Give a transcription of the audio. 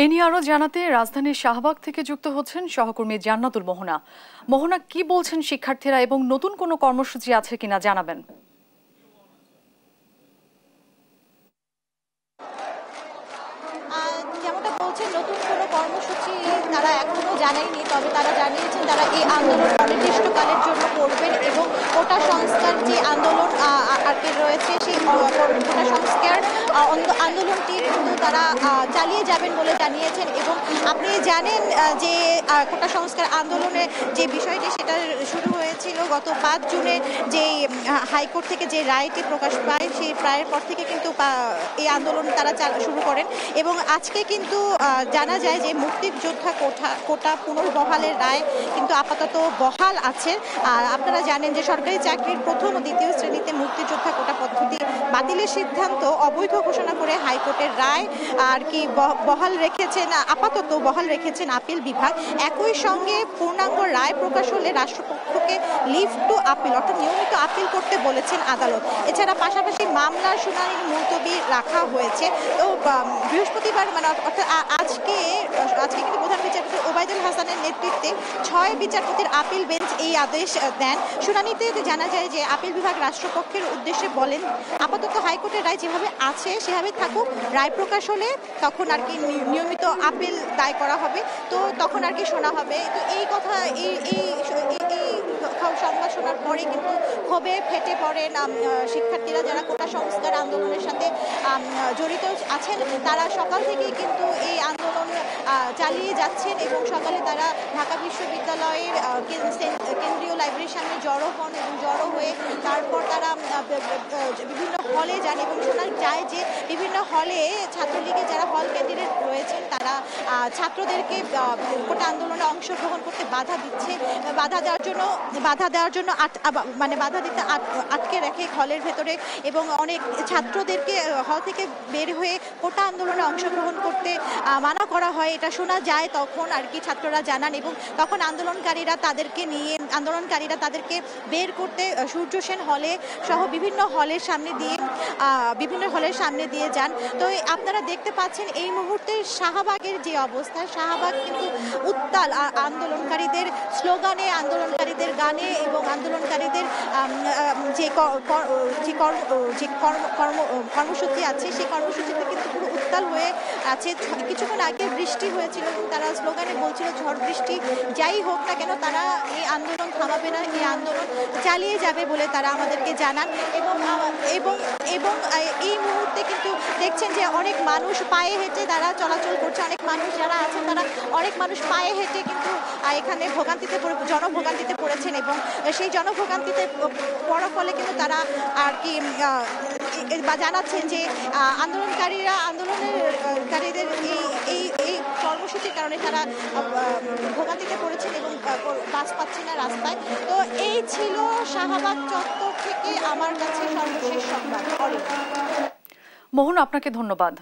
এ নিয়ে আরো জানাতে রাজধানীর শাহবাগ থেকে যুক্ত হচ্ছেন সহকর্মী জান্নাতুল মোহনা। মোহনা, কি বলছেন শিক্ষার্থীরা এবং নতুন কোনো কর্মসূচি আছে কিনা জানাবেন। যেমনটা বলছেন, নতুন কোনো কর্মসূচি তারা এখনো জানায়নি, তবে তারা জানিয়েছেন তারা এই আন্দোলন অনির্দিষ্টকালের জন্য করবেন এবং কোটা সংস্কার যে আন্দোলন আর কি রয়েছে সেই কোটা সংস্কার আন্দোলনটি কিন্তু তারা চালিয়ে যাবেন বলে জানিয়েছেন। এবং আপনি জানেন যে কোটা সংস্কার আন্দোলনের যে বিষয়টি সেটা শুরু হয়েছিল গত 5 জুনে, যে হাইকোর্ট থেকে যে রায়টি প্রকাশ পায় সেই রায়ের পর থেকে কিন্তু এই আন্দোলন তারা শুরু করেন। এবং আজকে কিন্তু জানা যায় যে মুক্তিযোদ্ধা কোটা পুনর্বহালের রায় কিন্তু আপাতত বহাল আছে। আর আপনারা জানেন যে সরকারি চাকরির প্রথম ও দ্বিতীয় শ্রেণীতে মুক্তিযোদ্ধা কোটা পদ্ধতি বাতিলের সিদ্ধান্ত অবৈধ ঘোষণা করে হাইকোর্টের রায় আর কি আপাতত বহাল রেখেছেন আপিল বিভাগ। একই সঙ্গে পূর্ণাঙ্গ রায় প্রকাশ হলে রাষ্ট্রপক্ষকে লিভ টু আপিল অর্থাৎ নিয়মিত আপিল করতে বলেছেন আদালত। এছাড়া পাশাপাশি মামলার শুনানি মুলতবি রাখা হয়েছে। তো বৃহস্পতিবার অর্থাৎ আজকে কিন্তু প্রধান বিচারপতি ওবায়দুল হাসানের নেতৃত্বে 6 বিচারপতির আপিল বেঞ্চ এই আদেশ দেন। শুনানিতে জানা যায় যে আপিল বিভাগ রাষ্ট্রপক্ষের উদ্দেশ্যে বলেন, আপাতত হাইকোর্টের রায় যেভাবে আছে সেভাবে থাকুক, রায় প্রকাশ হলে তখন আর কি নিয়মিত আপিল দায় করা হবে, তো তখন আর কি শোনা হবে। তো এই কথা এই সংবাদ শোনার পরে কিন্তু ক্ষোভে ফেটে পড়েন শিক্ষার্থীরা, যারা কোটা সংস্কার আন্দোলনের সাথে জড়িত আছেন। তারা সকাল থেকেই কিন্তু এই আন্দোলন চালিয়ে যাচ্ছেন এবং সকালে তারা ঢাকা বিশ্ববিদ্যালয়ের কেন্দ্রীয় লাইব্রেরির সামনে জড়ো হন এবং জড়ো হয়ে তারপর তারা বিভিন্ন হলে যান এবং শোনা যায় যে বিভিন্ন হলে ছাত্রলীগের যারা হল ক্যান্ডিডেট রয়েছেন তারা ছাত্রদেরকে কোটা আন্দোলনে অংশগ্রহণ করতে বাধা দেওয়ার জন্য আটকে রাখে হলের ভেতরে এবং অনেক ছাত্রদেরকে হল থেকে বের হয়ে কোটা আন্দোলনে অংশগ্রহণ করতে মানা করা হয়, এটা শোনা যায়। তখন আর কি ছাত্ররা জানান এবং তখন আন্দোলনকারীরা তাদেরকে বের করতে সূর্য সেন হলে সহ বিভিন্ন হলের সামনে দিয়ে যান। তো আপনারা দেখতে পাচ্ছেন এই মুহূর্তে শাহবাগের যে অবস্থা, শাহবাগ কিন্তু উত্তাল আন্দোলনকারীদের স্লোগানে, আন্দোলনকারীদের গানে এবং আন্দোলনকারীদের যে কর্মসূচি আছে সেই কর্মসূচিতে কিন্তু পুরো উত্তাল হয়ে আছে। কিছুক্ষণ আগে বৃষ্টি হয়েছিল এবং তারা স্লোগানে বলছিল ঝড় বৃষ্টি যাই হোক না কেন তারা এই আন্দোলন থামাবে না, এই আন্দোলন চালিয়ে যাবে বলে তারা আমাদেরকে জানান। এবং এই মুহূর্তে কিন্তু দেখছেন যে অনেক মানুষ পায়ে হেঁটে তারা চলাচল করছে, অনেক মানুষ যারা আছেন তারা অনেক মানুষ পায়ে হেঁটে কিন্তু এখানে জনভোগান্তিতে পড়েছেন এবং সেই জনভোগান্তিতে পড়ার ফলে কিন্তু তারা আর কি জানাচ্ছেন যে আন্দোলনকারীদের এই কর্মসূচির কারণে তারা ভোগান্তিতে পড়েছেন এবং বাস পাচ্ছে না রাস্তায়। তো এই ছিল শাহবাগ চত্বর থেকে আমার কাছে সর্বশেষ সংবাদ। মোহন, আপনাকে ধন্যবাদ।